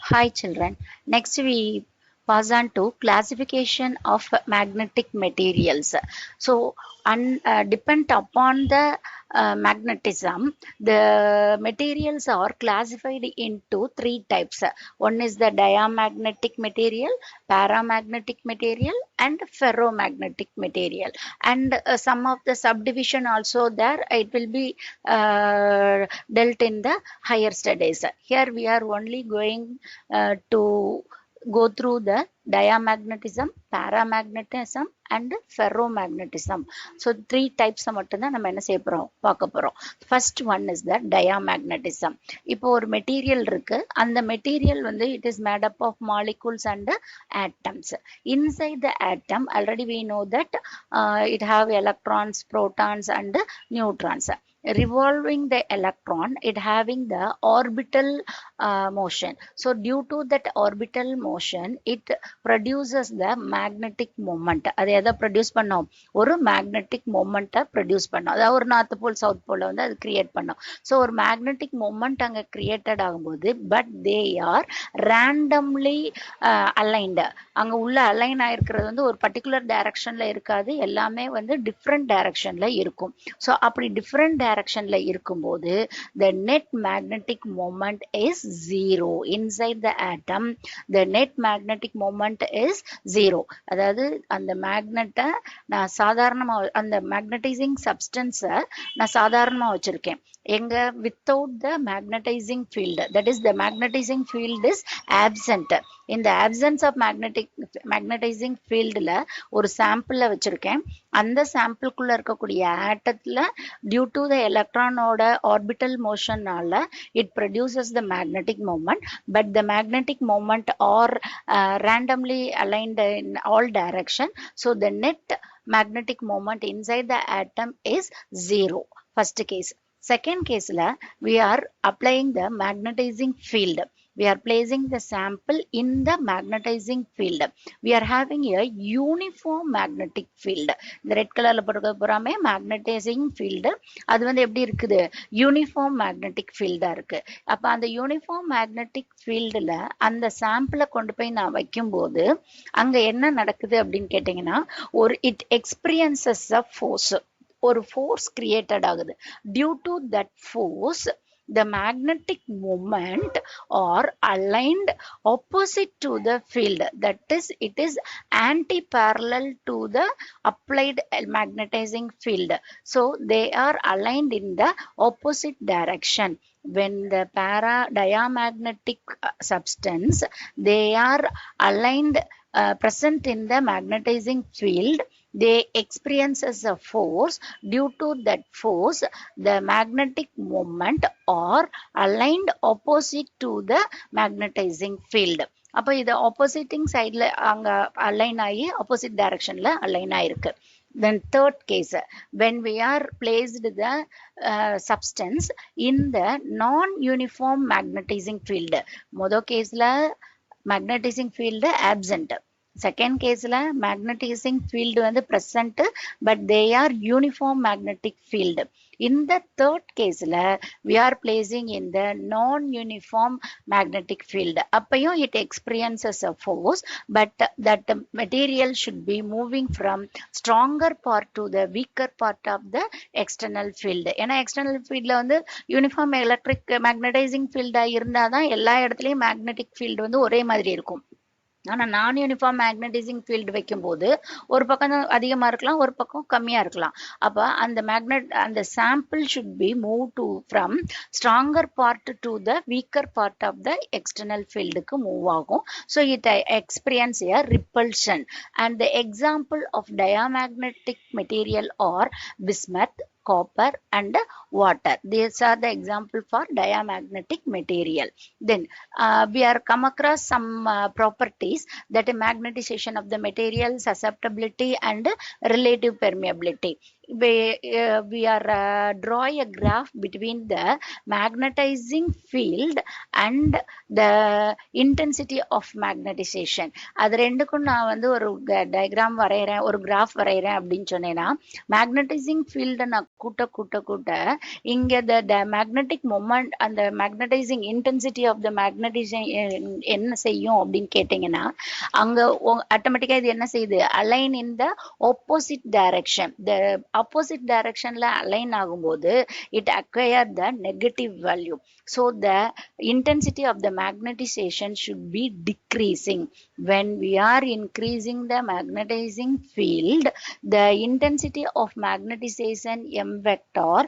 Hi children. Next we pass on to classification of magnetic materials. So depend upon the magnetism, the materials are classified into three types. One is the diamagnetic material, paramagnetic material and ferromagnetic material. And some of the subdivision also there, it will be dealt in the higher studies. Here we are only going to go through the diamagnetism, paramagnetism and ferromagnetism. So three types மட்டும்தான் நம்ம என்ன செய்ய போறோம் பார்க்க போறோம். First one is the diamagnetism. இப்போ ஒரு material இருக்கு, அந்த மெட்டீரியல் வந்து it is made up of molecules and atoms. Inside the atom already we know that it have electrons, protons and neutrons. Revolving the electron, it having the orbital motion. So due to that orbital motion, it produces the magnetic moment. அது எதை produce பண்ணோம்? ஒரு magnetic மொமெண்ட்டை produce பண்ணோம். அதாவது ஒரு north pole south போல வந்து அது கிரியேட் பண்ணோம். ஸோ ஒரு மேக்னெட்டிக் மொமெண்ட் அங்கே கிரியேட்டட் ஆகும்போது, but they R randomly aligned. அங்கே உள்ள அலைன் ஆயிருக்கிறது வந்து ஒரு பர்டிகுலர் டைரக்ஷன்ல இருக்காது, எல்லாமே வந்து டிஃப்ரெண்ட் டைரக்ஷன்ல இருக்கும். ஸோ அப்படி டிஃப்ரெண்ட் டைரக்ஷன்ல இருக்கும்போது the net magnetic moment is zero. Inside the atom the net magnetic moment is zero. அதாவது அந்த மேக்னெட்டை நான் சாதாரணமா அந்த மேக்னடைசிங் சப்ஸ்டன்ஸை நான் சாதாரணமா வச்சிருக்கேன். எங்க without the magnetizing field, that is the magnetizing field is absent. in the absence of magnetizing fieldல ஒரு சாம்பிள வச்சிருக்கேன். அந்த சாம்பிளுக்குள்ள இருக்கக்கூடிய ஆட்டத்துல due to the electronோட orbital motionனால it produces the magnetic moment, but the magnetic moment are randomly aligned in all direction. So the net magnetic moment inside the atom is zero. First case. Second case la we are applying the magnetizing field. We are placing the sample in the magnetizing field. We are having a uniform magnetic field. இந்த red கலர்ல போட்டிருக்கிறது பூராமே magnetizing field. அது வந்து எப்படி இருக்குது? Uniform magnetic ஃபீல்டா இருக்கு. அப்ப அந்த யூனிஃபார்ம் மேக்னெட்டிக் ஃபீல்டுல அந்த சாம்பிளை கொண்டு போய் நான் வைக்கும்போது அங்க என்ன நடக்குது அப்படின்னு கேட்டீங்கன்னா, ஒரு இட் எக்ஸ்பீரியன்சஸ் அ ஃபோர்ஸ். ஒரு ஃபோர்ஸ் கிரியேட்டட் ஆகுது. Due to that force the magnetic moment are aligned opposite to the field, that is it is anti-parallel to the applied magnetizing field. So they are aligned in the opposite direction. When the diamagnetic substance they are aligned present in the magnetizing field, they experiences a force. Due to that force the magnetic moment are aligned opposite to the magnetizing field. அப்ப இது ஆப்போசிட்டிங் சைட்ல அங்க align ஆகி opposite டைரக்ஷன்ல align ஆயிருக்கு. Then third case, when we are placed the substance in the non-uniform magnetizing field. மொதல் கேஸ்ல magnetizing field absent. Second case la magnetizing field வந்து present, but they are uniform magnetic field. In the third case la we are placing in the non-uniform magnetic field. அப்பையும் it experiences a force, but that material should be moving from stronger part to the weaker part of the external field. ஏன்னா external fieldல வந்து uniform electric magnetizing field இருந்தாதான் எல்லா இடத்துலயும் magnetic field வந்து ஒரே மாதிரி இருக்கும். ஆனால் நான் யூனிஃபார்ம் மேக்னடைசிங் ஃபீல்டு வைக்கும்போது ஒரு பக்கம் அதிகமாக இருக்கலாம், ஒரு பக்கம் கம்மியாக இருக்கலாம். அப்போ அந்த sample should be move to from stronger part to the weaker part of the external ஃபீல்டுக்கு மூவ் ஆகும். So it experience a repulsion. And the example of diamagnetic material are bismuth, copper and water. These are the example for diamagnetic material. Then we are come across some properties, that magnetization of the material, susceptibility and relative permeability. we are draw a graph between the magnetizing field and the intensity of magnetization. அது ரெண்டுக்கும் நான் வந்து ஒரு diagram வரைகிறேன், ஒரு graph வரைகிறேன் அப்படின்னு சொன்னேன்னா, மேக்னடைசிங் ஃபீல்டை நான் கூட்ட கூட்ட கூட்ட இங்கே the magnetic moment அந்த magnetising intensity of the magnetising என்ன செய்யும் அப்படின்னு கேட்டிங்கன்னா, அங்கே ஆட்டோமேட்டிக்காக இது என்ன செய்யுது, align in the opposite direction. The opposite டைரக்ஷன்ல அலைன் ஆகும்போது it acquire the negative value. So the intensity of the magnetization should be decreasing. When we are increasing the magnetizing field, the intensity of magnetization m vector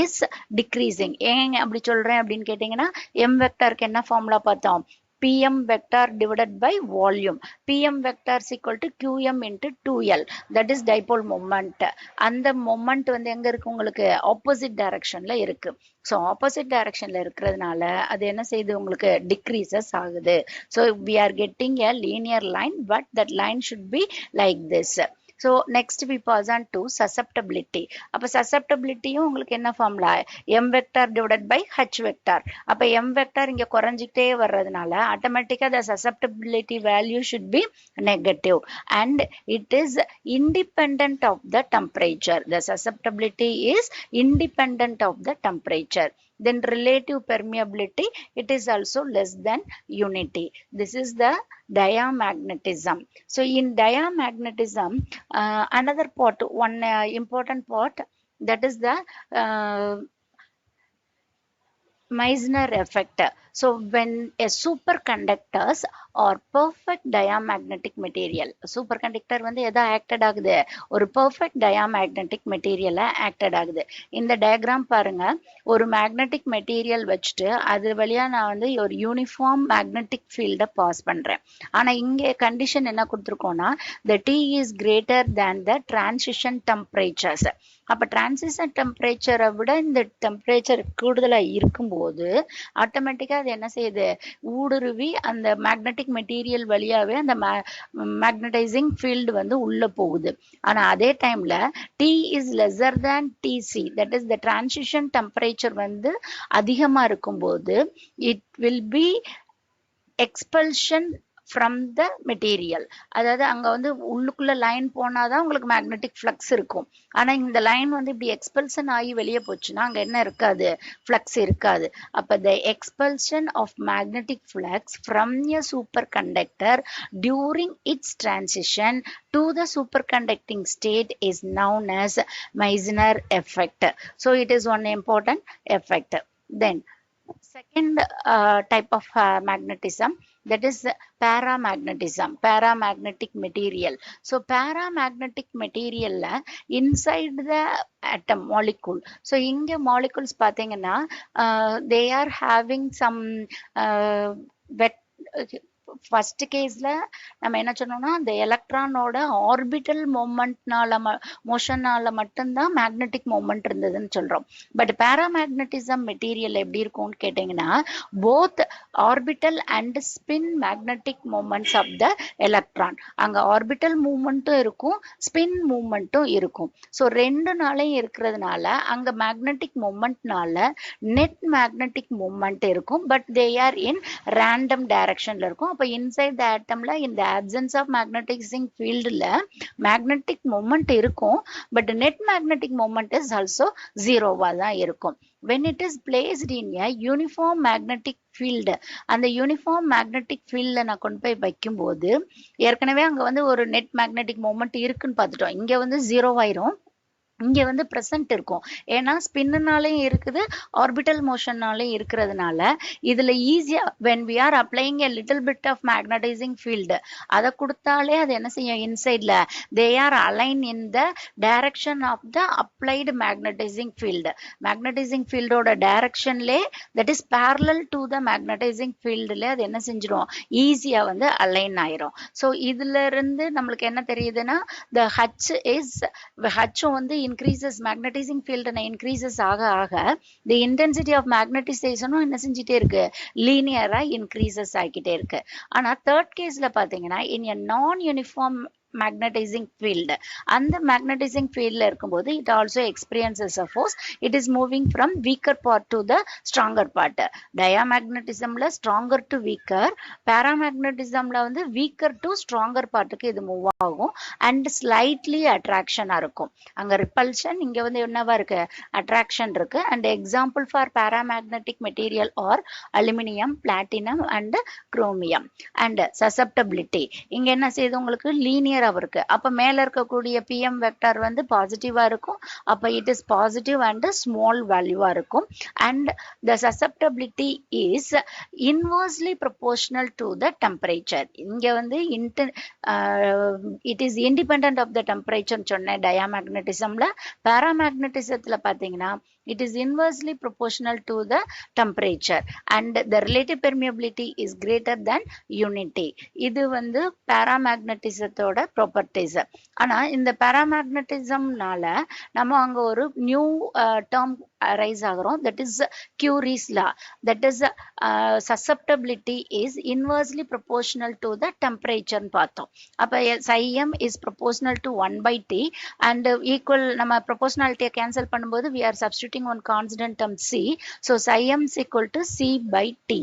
is decreasing. ஏன் அப்படி சொல்றேன் அப்படின்னு கேட்டீங்கன்னா, m வெக்டருக்கு என்ன formula பார்த்தோம், Pm vector divided by volume. Pm vector is equal to Qm into 2L. That is dipole moment. அந்த moment வந்து எங்க இருக்கு, உங்களுக்கு opposite directionல இருக்கு. So opposite directionல இருக்கிறதுனால அது என்ன செய்யுது, உங்களுக்கு decreases ஆகுது. So we are getting a linear line, but that line should be like this. So next we pass on to susceptibility. அப்ப susceptibilityயும் உங்களுக்கு என்ன formula, m vector divided by h vector. அப்ப m vector இங்க குறைஞ்சிட்டே வர்றதுனால ஆட்டோமேட்டிக்கா the susceptibility value should be negative and it is independent of the temperature. The susceptibility is independent of the temperature. Then relative permeability, it is also less than unity. This is the diamagnetism. So in diamagnetism, another part, one important part, that is the Meissner effect. So when a superconductors or perfect diamagnetic material, superconductor வந்து எதா acted ஆகுது, ஒரு perfect diamagnetic material acted ஆகுது. இந்த diagram பாருங்க, ஒரு magnetic material வச்சுட்டு அது வழியா நான் வந்து ஒரு யூனிஃபார்ம் மேக்னெட்டிக் ஃபீல்டை பாஸ் பண்றேன். ஆனா இங்கே கண்டிஷன் என்ன கொடுத்துருக்கோம்னா, the T is greater than the transition temperatures. அப்ப டிரான்சிஷன் டெம்பரேச்சரை விட இந்த டெம்பரேச்சர் கூடுதலா இருக்கும்போது ஆட்டோமேட்டிக்கா அது என்ன செய்யுது, ஊடுருவி அந்த மேக்னெட்டிக் மெட்டீரியல் வழியாவே அந்த மேக்னடைசிங் ஃபீல்டு வந்து உள்ள போகுது. ஆனா அதே டைம்ல T is lesser than Tc, that is the transition temperature வந்து அதிகமா இருக்கும்போது it will be expulsion from the material. அதாவது அங்க வந்து உள்ளுக்குள்ள லைன் போனாதான் உங்களுக்கு மேக்னெட்டிக் ஃப்ளக்ஸ் இருக்கும். ஆனா இந்த லைன் வந்து இப்படி எக்ஸ்பல்ஷன் ஆகி வெளியே போச்சுன்னா அங்க என்ன இருக்காது, ஃப்ளக்ஸ் இருக்காது. அப்ப the expulsion of magnetic flux from a superconductor during its transition to the superconducting state is known as Meissner effect. So it is one important effect. Then second type of magnetism, that is paramagnetism, paramagnetic material. So paramagnetic material inside the atom molecule. So inge molecules பாத்தீங்கன்னா they are having some first கேஸ்ல நம்ம என்ன சொன்னோம்னா, அந்த எலக்ட்ரானோட orbital மோஷனால மட்டும்தான் magnetic moment இருந்ததுன்னு சொல்றோம். But பாராமேக்னட்டிசம் material எப்படி இருக்கும்னு கேட்டீங்கன்னா, both orbital and spin magnetic moments of the electron. அங்க ஆர்பிட்டல் மூமெண்ட்டும் இருக்கும், ஸ்பின் மூமெண்ட்டும் இருக்கும். ஸோ ரெண்டு நாளையும் இருக்கிறதுனால அங்க மேக்னெட்டிக் மூமெண்ட்னால நெட் மேக்னெட்டிக் மூமெண்ட் இருக்கும், but they are in random டைரக்ஷன்ல இருக்கும். அப்ப இன்சைட் த ஆட்டம்ல இந்த ஆப்சன்ஸ் ஆஃப் மேக்னெட்டிசிங் ஃபீல்டுல மேக்னெட்டிக் மூமெண்ட் இருக்கும், but net magnetic moment is also ஜீரோவா தான் இருக்கும். when it is placed in a uniform magnetic field, அந்த யூனிஃபார்ம் மேக்னெட்டிக் ஃபீல்ட்ல நான் கொண்டு போய் வைக்கும்போது ஏற்கனவே அங்க வந்து ஒரு நெட் மேக்னெட்டிக் மூமெண்ட் இருக்குன்னு பார்த்துட்டோம். இங்க வந்து ஜீரோவாயிரும், இங்க வந்து பிரசன்ட் இருக்கும். ஏன்னா ஸ்பின்னாலையும் இருக்குது, ஆர்பிட்டல் மோஷன்னாலையும் இருக்கிறதுனால இதுல ஈஸியா when we are applying a little bit of magnetizing field, அதை கொடுத்தாலே அது என்ன செய்யும், இன்சைட்ல they are aligned in the direction of the applied magnetizing field. Magnetizing ஃபீல்டோட டைரக்ஷன்லே that is parallel to the magnetizing fieldல அது என்ன செஞ்சிடும், ஈஸியா வந்து அலைன் ஆயிரும். ஸோ இதுல இருந்து நம்மளுக்கு என்ன தெரியுதுன்னா, the H வந்து increases, magnetizing field increases ஆக ஆக the intensity of magnetization என்ன செஞ்சிட்டே இருக்கு, லீனியரா increases ஆகிட்டே இருக்கு. ஆனா தேர்ட் கேஸ்ல பாத்தீங்கன்னா in a non uniform magnetizing field. And the magnetizing field இருக்கும்போது it also experiences a force. It is moving from weaker part to the stronger part. Diamagnetismல stronger to weaker, paramagnetismல வந்து weaker to stronger partக்கு இது move ஆகும் and slightly attraction இருக்கும். அங்க repulsion, இங்க வந்து என்னவா இருக்கு, attraction இருக்கு. and example for paramagnetic material or aluminum, platinum and chromium. and susceptibility, இங்க என்ன செய்யுது உங்களுக்கு, லீனியரா இருக்கு. அப்ப மேல இருக்கக்கூடிய pm வெக்டார் வந்து பாசிட்டிவா இருக்கும். அப்ப it is positive and small வேல்யூவா இருக்கும். and the susceptibility is inversely proportional to the temperature. இங்க வந்து it is independent of the temperature சொன்ன diamagnetismல. paramagnetismல பாத்தீங்கன்னா it is inversely proportional to the temperature and the relative permeability is greater than unity. இது வந்து paramagnetismத்தோட properties. ஆனா இந்த paramagnetismனால நம்ம அங்க ஒரு நியூ டேர்ம் ரைஸ் ஆகிறோம், that is Curie's law. that is susceptibility is inversely proportional to the temperature பார்த்தோம். அப்ப psi m is proportional to 1 by t and equal, நம்ம proportionality கேன்சல் பண்ணும்போது we are substituting one constant term c, so psi m is equal to c by t,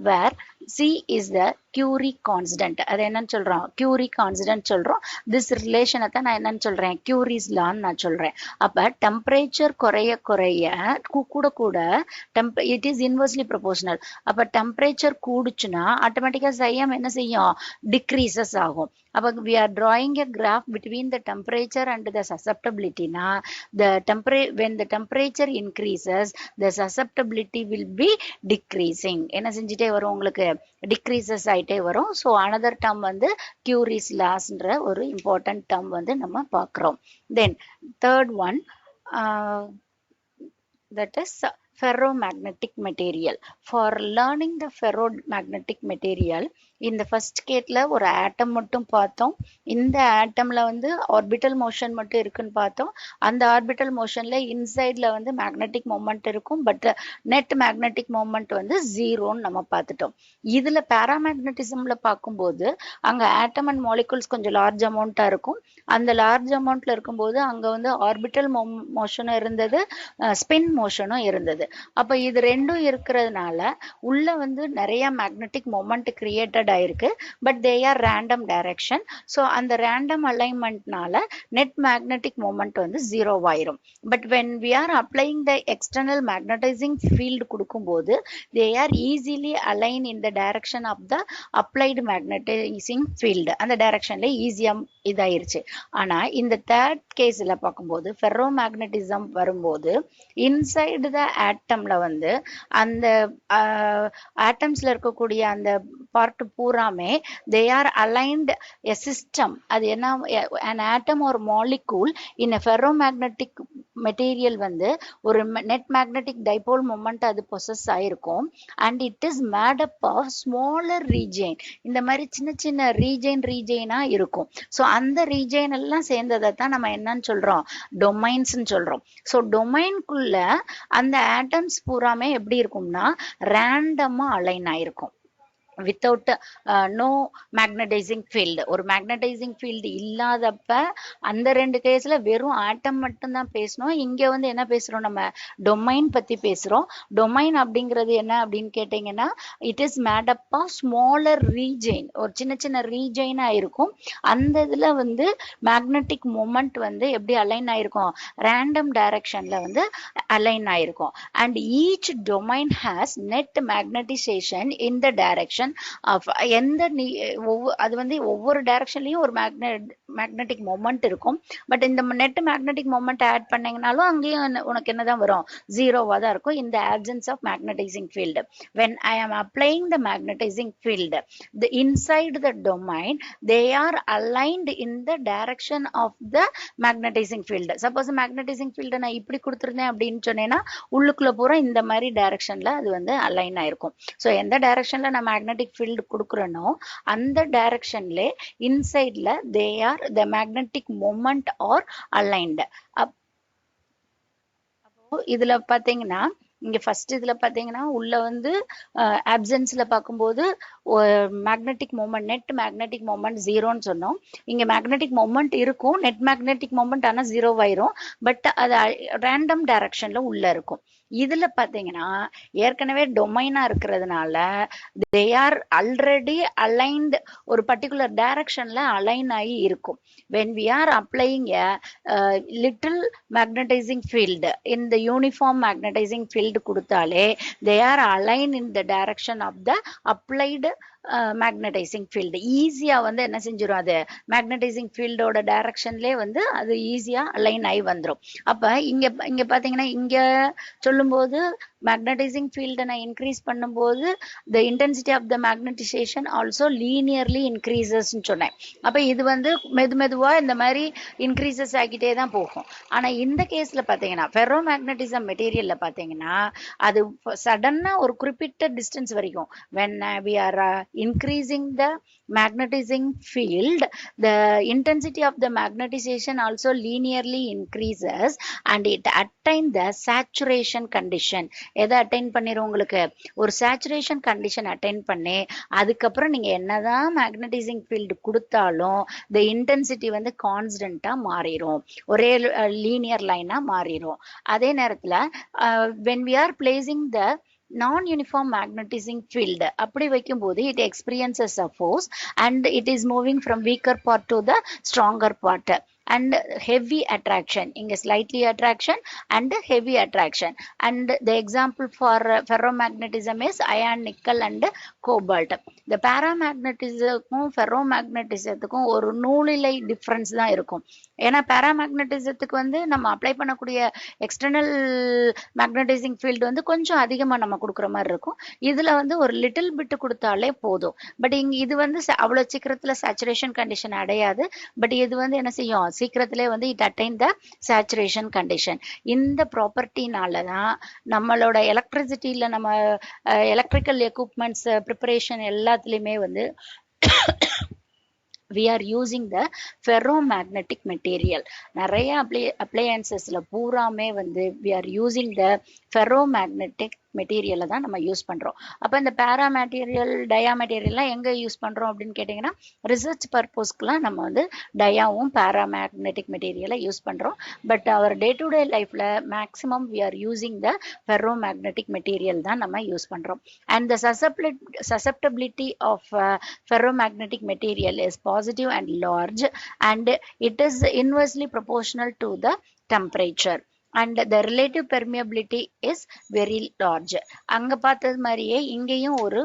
where c is the Curie constant. அது என்னன்னு சொல்றோம், Curie constant சொல்றோம். this relation தான் நான் என்னன்னு சொல்றேன், Curie's law நான் சொல்றேன். அப்ப temperature குறைய குறைய கூட கூட it is inversely proportional. அப்ப temperature கூடுச்சுன்னா ஆட்டோமேட்டிக்கா psi m என்ன செய்யும், decreases ஆகும். அப்ப we are drawing a graph between the temperature and the susceptibility na, when the temperature increases the susceptibility will be decreasing. என்ன செஞ்சிட்டே வரும் உங்களுக்கு, decreases ஆயிட்டே வரும். so another term வந்து Curie's lawsன்ற ஒரு important term வந்து நம்ம பார்க்கிறோம். then third one, that is ferromagnetic material. for learning the ferromagnetic material, இந்த ஃபர்ஸ்ட் கேட்ல ஒரு ஆட்டம் மட்டும் பார்த்தோம். இந்த ஆட்டம்ல வந்து ஆர்பிட்டல் மோஷன் மட்டும் இருக்குன்னு பார்த்தோம். அந்த ஆர்பிட்டல் மோஷன்ல இன்சைட்ல வந்து மேக்னெட்டிக் மொமெண்ட் இருக்கும், பட் நெட் மேக்னெட்டிக் மொமெண்ட் வந்து ஜீரோன்னு நம்ம பார்த்துட்டோம். இதுல பாராமேக்னட்டிசம்ல பார்க்கும்போது அங்க ஆட்டம் அண்ட் மாலிகுல்ஸ் கொஞ்சம் லார்ஜ் அமௌண்டா இருக்கும். அந்த லார்ஜ் அமௌண்ட்ல இருக்கும்போது அங்க வந்து ஆர்பிட்டல் மோஷனும் இருந்தது, ஸ்பின் மோஷனும் இருந்தது. அப்ப இது ரெண்டும் இருக்கிறதுனால உள்ள வந்து நிறைய மேக்னெட்டிக் மொமெண்ட் கிரியேட்டட் ஆயிருக்கு, but they are random direction. So அந்த ரேண்டம் அலைன்மெண்ட்னால நெட் மேக்னெட்டிக் மொமெண்ட் வந்து ஜீரோ ஆயிரும். But when we are applying the external magnetizing field கொடுக்கும்போது they are easily align in the direction of the applied magnetizing field. அந்த டைரக்ஷன்ல ஈஸியா இதாயிருச்சு. ஆனா இந்த தேர்ட் கேஸ்ல பார்க்கும்போது ஃபெர்ரோ மேக்னட்டிசம் வரும்போது இன்சைடு த ஆட்டம்ல வந்து அந்த ஆட்டம்ஸ்ல இருக்கக்கூடிய அந்த பார்ட் பூராமே they are aligned a system. அது என்ன, an atom or molecule in a ferromagnetic material வந்து ஒரு net magnetic dipole moment அது possess ஆயிருக்கும் and it is made up of smaller region. இந்த மாதிரி சின்ன சின்ன ரீஜைனா இருக்கும். ஸோ அந்த ரீஜைன் எல்லாம் சேர்ந்ததை தான் நம்ம என்னன்னு சொல்றோம், டொமைன்ஸ்ன்னு சொல்றோம். ஸோ டொமைன்குள்ள அந்த ஆட்டம்ஸ் பூராமே எப்படி இருக்கும்னா ரேண்டமா அலைன் ஆயிருக்கும், வித்தவுட் நோ மேக்னடைசிங் ஃபீல்டு. ஒரு மேக்னடைசிங் ஃபீல்டு இல்லாதப்ப அந்த ரெண்டு கேஸ்ல வெறும் ஆட்டம் மட்டும்தான் பேசணும். இங்க வந்து என்ன பேசுறோம், நம்ம டொமைன் பத்தி பேசுறோம். டொமைன் அப்படிங்கிறது என்ன அப்படின்னு கேட்டீங்கன்னா, it is made up of smaller region, ஒரு சின்ன சின்ன ரீஜைனா இருக்கும். அந்த இதுல வந்து மேக்னெட்டிக் மொமெண்ட் வந்து எப்படி அலைன் ஆயிருக்கும், ரேண்டம் டைரக்ஷன்ல வந்து அலைன் ஆயிருக்கும். And each domain has net magnetisation in the direction of எந்த அது வந்து ஒவ்வொரு டைரக்ஷன்லயும் ஒரு மேக்னெட்டிக் மொமெண்ட் இருக்கும். பட் இந்த நெட் மேக்னெட்டிக் மொமெண்ட் ஆட் பண்ணீங்கனாலும் அங்கேயும் உனக்கு என்னதான் வரும், ஜீரோவா தான் இருக்கும். இந்த options of magnetising field. when I am applying the magnetizing field, the inside the domain they are aligned in the direction of the magnetizing field. suppose magnetizing field நான் இப்படி கொடுத்திருந்தேன் அப்படின்னு சொன்னேன்னா உள்ளுக்குள்ள பூரா இந்த மாதிரி டைரக்ஷன்ல அது வந்து அலைன் ஆயிருக்கும். ஸோ எந்த டைரக்ஷன்ல நான் மேக்னெட்டிக் ஃபீல்டு கொடுக்குறேனோ அந்த டைரக்ஷன்ல இன்சைட்ல they are the magnetic moment or aligned. அப்போ இதுல பாத்தீங்கன்னா இங்க ஃபர்ஸ்ட் இதுல பாத்தீங்கன்னா உள்ள வந்து ஆப்சன்ஸ்ல பார்க்கும்போது magnetic moment net magnetic moment ஜீரோன்னு சொன்னோம். இங்க மேக்னெட்டிக் மொமெண்ட் இருக்கும், நெட் மேக்னெட்டிக் மொமெண்ட் ஆனா ஜீரோவாயிரும். பட் அது ரேண்டம் டைரக்ஷன்ல உள்ள இருக்கும். இதுல பாத்தீங்கன்னா ஏற்கனவே டொமைனா இருக்கிறதுனால தே ஆர் ஆல்ரெடி அலைன்ட், ஒரு பர்டிகுலர் டைரக்ஷன்ல அலைன் ஆகி இருக்கும். when we are applying a little magnetizing field in the uniform magnetizing field கொடுத்தாலே they are aligned in the direction of the applied magnetising field. ஈஸியா வந்து என்ன செஞ்சிடும், அது மேக்னடைசிங் ஃபீல்டோட டைரக்ஷன்லேயே வந்து அது ஈஸியா அலைன் ஆகி வந்துடும். அப்ப இங்க இங்க பாத்தீங்கன்னா இங்க சொல்லும்போது மேக்னடைசிங் ஃபீல்டை நான் இன்க்ரீஸ் பண்ணும்போது the intensity of the magnetization also linearly increases சொன்னேன். அப்ப இது வந்து மெதுவா இந்த மாதிரி இன்க்ரீசஸ் ஆகிட்டே தான் போகும். ஆனா இந்த கேஸ்ல பாத்தீங்கன்னா ஃபெரோ மேக்னட்டிசம் மெட்டீரியல்ல பாத்தீங்கன்னா அது சடனா ஒரு குறிப்பிட்ட டிஸ்டன்ஸ் வரைக்கும் when we are increasing the magnetizing field, the intensity of the magnetization also linearly increases and it attain the saturation condition. எதை அட்டைன் பண்ணிரும், உங்களுக்கு ஒரு சேச்சுரேஷன் கண்டிஷன் அட்டைன் பண்ணி அதுக்கப்புறம் நீங்க என்னதான் மேக்னடைசிங் ஃபீல்டு கொடுத்தாலும் the intensity வந்து கான்ஸ்டன்டா மாறிடும், ஒரே லீனியர் லைனா மாறிடும். அதே நேரத்துல when we are placing the non-uniform magnetizing field அப்படி வைக்கும்போது it experiences a force and it is moving from weaker part to the stronger part and heavy attraction. இங்க slightly attraction and heavy attraction. And the example for ferromagnetism is iron, nickel and cobalt. இந்த paramagnetism ferromagnetism ஒரு நூலிலை difference தான் இருக்கும். ஏன்னா paramagnetism வந்து நம்ம apply பண்ணக்கூடிய external magnetizing field வந்து கொஞ்சம் அதிகமா நம்ம கொடுக்குற மாதிரி இருக்கும். இதுல வந்து ஒரு லிட்டில் பிட் கொடுத்தாலே போதும். பட் இங்க இது வந்து அவ்வளவு சீக்கிரத்துல சேச்சுரேஷன் கண்டிஷன் அடையாது. பட் இது வந்து என்ன செய்யும், சீக்கிரத்திலே வந்து it attain the saturation condition. இந்த ப்ராப்பர்ட்டினால தான் நம்மளோட எலக்ட்ரிசிட்டியில நம்ம எலக்ட்ரிக்கல் எக்யூப்மெண்ட்ஸ் ப்ரிப்பரேஷன் எல்லாத்துலேயுமே வந்து we are using the ferromagnetic material. நிறைய அப்ளையன்சஸ்ல பூராமே வந்து we are using the ferromagnetic மெட்டீரியலை தான் நம்ம யூஸ் பண்றோம். அப்ப இந்த பேரா மெட்டீரியல் டயா மெட்டீரியல்லாம் எங்க யூஸ் பண்றோம் அப்படின்னு கேட்டீங்கன்னா ரிசர்ச் பர்பஸ்க்குலாம் நம்ம வந்து டயாவும் பேரா மேக்னெட்டிக் மெட்டீரியலை யூஸ் பண்றோம். But our day to day லைஃப்ல maximum we are using the ferromagnetic material தான் நம்ம யூஸ் பண்றோம். and the susceptibility of ferromagnetic material is positive and large and it is inversely proportional to the temperature and the relative permeability is very large. அங்க பார்த்தது மாதிரியே இங்கேயும் ஒரு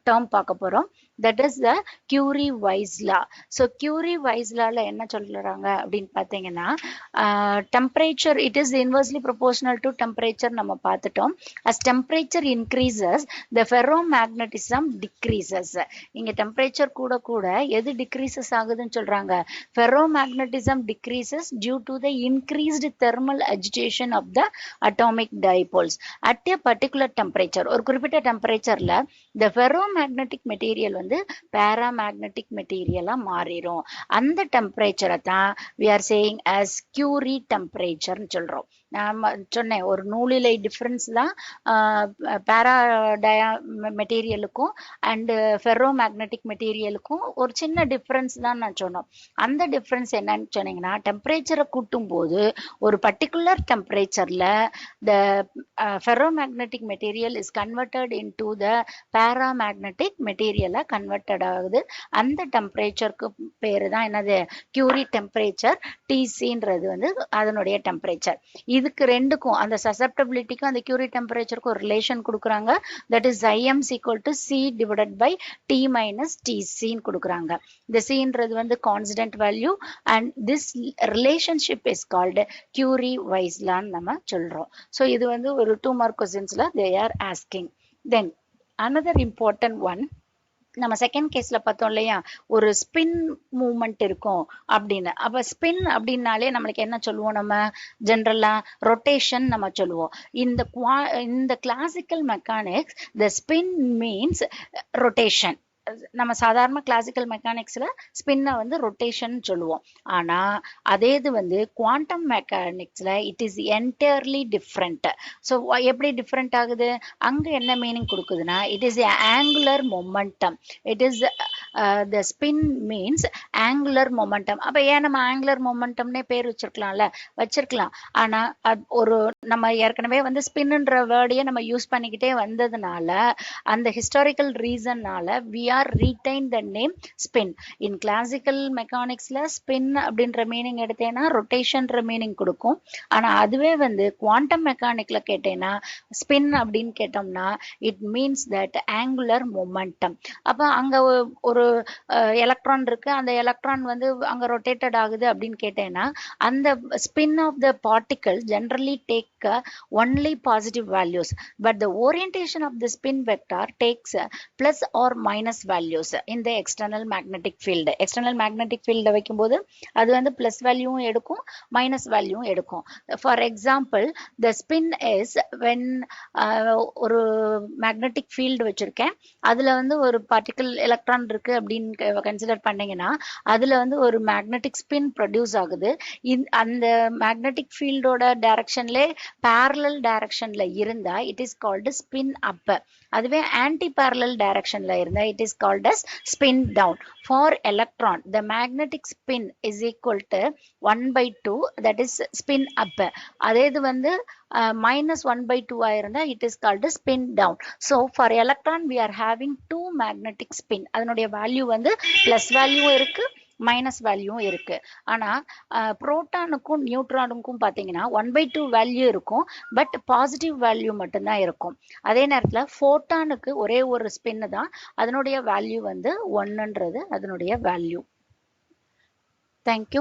term பார்க்க போறோம், that is the Curie-Weiss law. so Curie-Weiss lawல என்ன சொல்றாங்க அப்படின்னு பார்த்தீங்கன்னா temperature it is inversely proportional to temperature நம்ம பார்த்துட்டோம். as temperature increases the ferromagnetism decreases. இங்க temperature கூட கூட எது decreases ஆகுதுன்னு சொல்றாங்க, ferromagnetism decreases due to the increased thermal agitation of the atomic dipoles at a particular temperature. ஒரு குறிப்பிட்ட டெம்பரேச்சர்ல the ferromagnetic material வந்து paramagnetic material மாறிடும். அந்த டெம்பரேச்சரை தான் we are saying as Curie temperature சொல்றோம். நான் சொன்னேன் ஒரு நூலிலை டிஃபரன்ஸ் தான் பேராடயா மெட்டீரியலுக்கும் அண்ட் ஃபெரோ மேக்னெட்டிக் மெட்டீரியலுக்கும் ஒரு சின்ன டிஃபரன்ஸ் தான் நான் சொன்னோம். அந்த டிஃபரன்ஸ் என்னன்னு சொன்னீங்கன்னா டெம்பரேச்சரை கூட்டும் போது ஒரு பர்டிகுலர் டெம்பரேச்சர்ல the ferromagnetic material is converted into the paramagnetic மெட்டீரியலா கன்வெர்டட் ஆகுது. அந்த டெம்பரேச்சருக்கு பேரு தான் என்னது, கியூரி டெம்பரேச்சர். டிசின்றது வந்து அதனுடைய டெம்பரேச்சர். இதுக்கு ரெண்டுக்கும் அந்த சசப்டபிலிட்டிக்கும் அந்த கியூரி டெம்பரேச்சருக்கும் ஒரு ரிலேஷன் கொடுக்குறாங்க. That is IM = C divided by T minus TC கொடுக்குறாங்க. இந்த Cன்றது வந்து constant value and this relationship is called Curie-Weiss law நம்ம சொல்றோம். ஸோ இது வந்து ஒரு 2 மார்க் கொஸ்டின்ஸ்ல they are asking. Then another important one, நம்ம செகண்ட் கேஸ்ல பார்த்தோம் இல்லையா, ஒரு ஸ்பின் மூவ்மெண்ட் இருக்கும் அப்படின்னு. அப்ப ஸ்பின் அப்படின்னாலே நம்மளுக்கு என்ன சொல்லுவோம், நம்ம ஜென்ரலா ரொட்டேஷன் நம்ம சொல்லுவோம். இந்த கிளாசிக்கல் மெக்கானிக்ஸ் த ஸ்பின் மீன்ஸ் ரொட்டேஷன். நம்ம சாதாரண கிளாசிக்கல் மெக்கானிக்ஸ்ல ஸ்பின்னை வந்து ரொட்டேஷன் சொல்லுவோம். ஆனா அதே இது வந்து குவாண்டம் மெக்கானிக்ஸ்ல it is entirely different. So எப்படி டிஃப்ரெண்ட் ஆகுது? அங்க என்ன மீனிங் கொடுக்குதுன்னா, it is angular momentum. It is the spin means angular momentum. அப்ப ஏன் நம்ம ஆங்குலர் மொமெண்டம்னே பேர் வச்சிருக்கலாம்ல, வச்சிருக்கலாம். ஆனா ஒரு நம்ம ஏற்கனவே வந்து ஸ்பின்ன்ற வேர்டையே நம்ம யூஸ் பண்ணிக்கிட்டே வந்ததுனால அந்த ஹிஸ்டாரிக்கல் ரீசன்னால we are retain the name spin. In classical மெக்கானிக்ஸ்ல ஸ்பின் அப்படின்ற மீனிங் எடுத்தேன்னா ரொட்டேஷன்ற மீனிங் கொடுக்கும். ஆனா அதுவே வந்து குவாண்டம் மெக்கானிக்ல கேட்டேன்னா ஸ்பின் அப்படின்னு கேட்டோம்னா it means that angular momentum. அப்ப அங்க ஒரு எலக்ட்ரான் இருக்கு, அந்த எலக்ட்ரான் வந்து அங்க ரொட்டேட்டட் ஆகுது அப்படின்னு கேட்டேன்னா அந்த spin of the particle generally take only positive values, but the orientation of the spin vector takes plus or minus values in the external magnetic field. external magnetic field வைக்கும்போது அது வந்து plus value எடுக்கும், minus value எடுக்கும். For example, the spin is when ஒரு magnetic field வச்சிருக்கேன், அதுல வந்து ஒரு பார்ட்டிகல் எலக்ட்ரான் இருக்கு அப்படின்னு கன்சிடர் பண்ணீங்கன்னா அதுல வந்து ஒரு மேக்னெட்டிக் ஸ்பின் ப்ரொடியூஸ் ஆகுது. அந்த மேக்னெட்டிக் ஃபீல்டோட டைரக்ஷன்ல parallel டைரக்ஷன்ல இருந்தா it is called spin up. அதுவே ஆன்டி parallel டைரக்ஷன்ல இருந்தா it is called as spin down. For electron the magnetic spin is equal to 1/2, that is spin up. அதே இது வந்து -1/2 ஆயிருந்தா it is called spin down. So for electron we are having two magnetic spin. அதனுடைய value வந்து plus value இருக்கு, minus value இருக்கு. ஆனா புரோட்டானுக்கும் நியூட்ரானுக்கும் பார்த்தீங்கன்னா 1/2 வேல்யூ இருக்கும், பட் பாசிட்டிவ் வேல்யூ மட்டும்தான் இருக்கும். அதே நேரத்தில் ஃபோட்டானுக்கு ஒரே ஒரு ஸ்பின்னு தான், அதனுடைய வேல்யூ வந்து 1ன்றது அதனுடைய வேல்யூ. தேங்க்யூ.